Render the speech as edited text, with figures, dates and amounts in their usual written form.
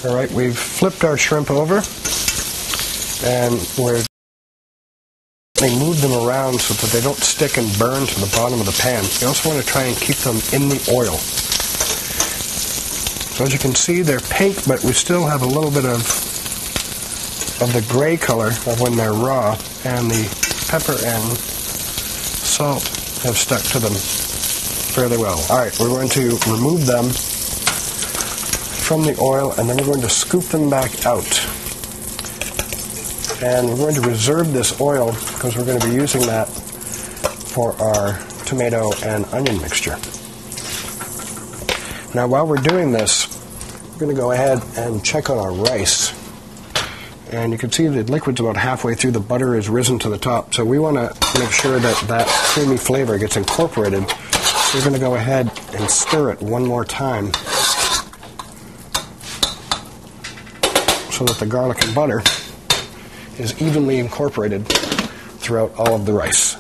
All right, we've flipped our shrimp over, and we move them around so that they don't stick and burn to the bottom of the pan. You also want to try and keep them in the oil. So as you can see, they're pink, but we still have a little bit of the gray color of when they're raw, and the pepper and salt have stuck to them fairly well. All right, we're going to remove them from the oil, and then we're going to scoop them back out. And we're going to reserve this oil because we're going to be using that for our tomato and onion mixture. Now, while we're doing this, we're going to go ahead and check on our rice. And you can see the liquid's about halfway through. The butter is risen to the top. So we want to make sure that that creamy flavor gets incorporated. So we're going to go ahead and stir it one more time so that the garlic and butter is evenly incorporated throughout all of the rice.